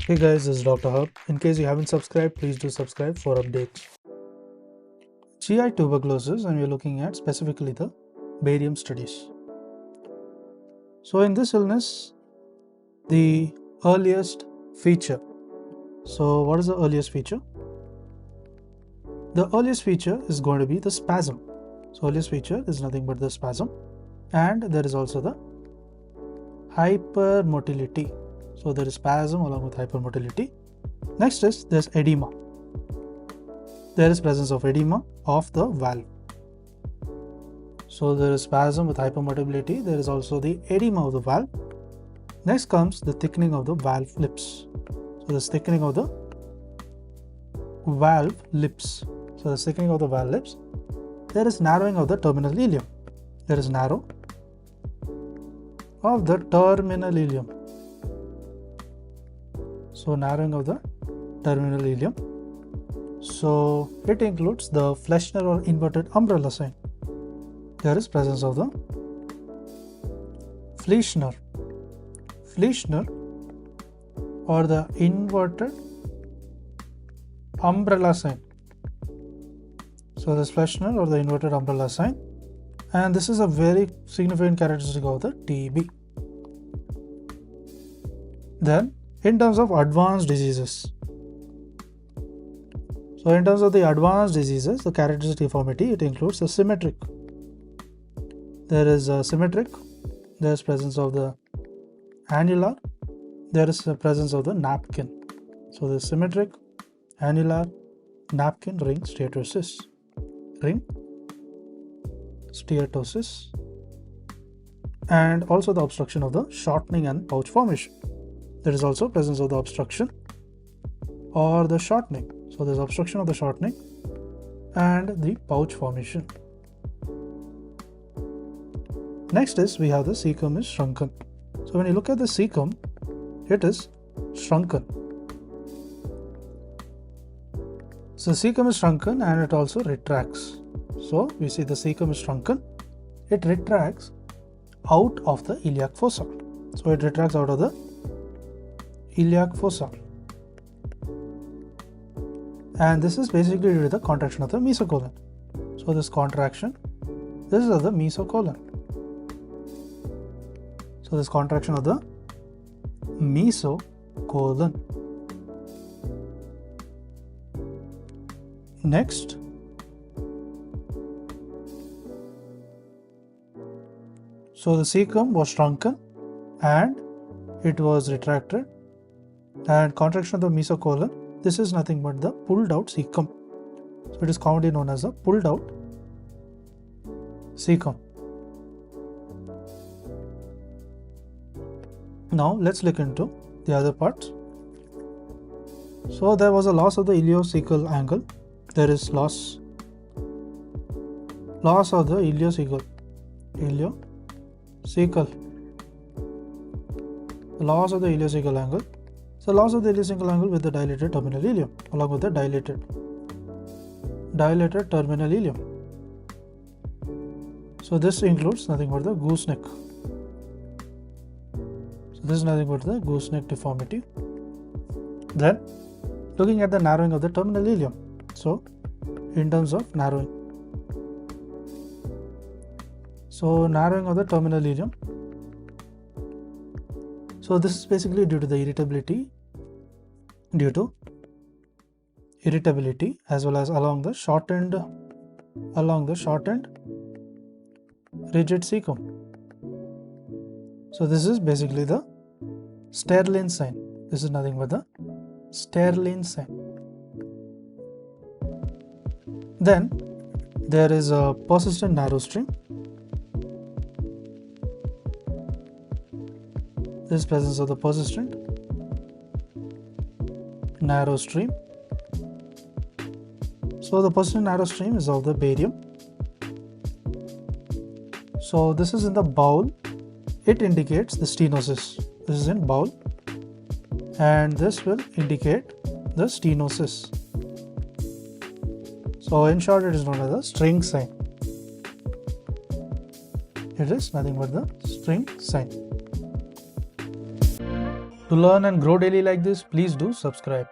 Hey guys, this is Dr. Hub. In case you haven't subscribed, please do subscribe for updates. GI tuberculosis, and we're looking at specifically the barium studies. So in this illness, the earliest feature. So what is the earliest feature? The earliest feature is going to be the spasm. So earliest feature is nothing but the spasm, and there is also the hypermotility. So there is spasm along with hypermotility. Next is there's edema. There is presence of edema of the valve. So there is spasm with hypermotility. There is also the edema of the valve. Next comes the thickening of the valve lips. So there's thickening of the valve lips. So there's thickening of the valve lips. There is narrowing of the terminal ileum. There is narrow of the terminal ileum. So narrowing of the terminal ileum. So it includes the Fleshner or inverted umbrella sign. There is presence of the Fleshner or the inverted umbrella sign. So this Fleshner or the inverted umbrella sign, and this is a very significant characteristic of the TB. Then in terms of advanced diseases. So in terms of the advanced diseases, the characteristic deformity, it includes the symmetric. There is a symmetric, there is presence of the annular, there is a presence of the napkin. So the symmetric, annular, napkin, ring steatosis. And also the obstruction of the shortening and pouch formation. There is also presence of the obstruction or the shortening. So there's obstruction of the shortening and the pouch formation. Next is we have the cecum is shrunken. So when you look at the cecum, it is shrunken. So cecum is shrunken and it also retracts. So we see the cecum is shrunken. It retracts out of the iliac fossa. So it retracts out of the iliac fossa. And this is basically due to the contraction of the mesocolon. So this contraction, this is of the mesocolon. So this contraction of the mesocolon. Next, so the cecum was shrunken and it was retracted, and contraction of the mesocolon, this is nothing but the pulled out cecum. So it is commonly known as the pulled out cecum. Now let's look into the other parts. So there was a loss of the iliocecal angle. There is loss of the iliocecal. Loss of the iliocecal angle. So loss of the iliocecal angle with the dilated terminal ileum, along with the dilated terminal ileum. So this includes nothing but the gooseneck. So this is nothing but the gooseneck deformity. Then looking at the narrowing of the terminal ileum. So in terms of narrowing. So narrowing of the terminal ileum. So this is basically due to the irritability as well as along the shortened rigid cecum. So this is basically the Sterling sign. This is nothing but the Sterling sign. Then there is a persistent narrow stream. This presence of the persistent narrow stream. So the persistent narrow stream is of the barium. So this is in the bowel. It indicates the stenosis. This is in bowel, and this will indicate the stenosis. So in short, it is known as the string sign. It is nothing but the string sign. To learn and grow daily like this, please do subscribe.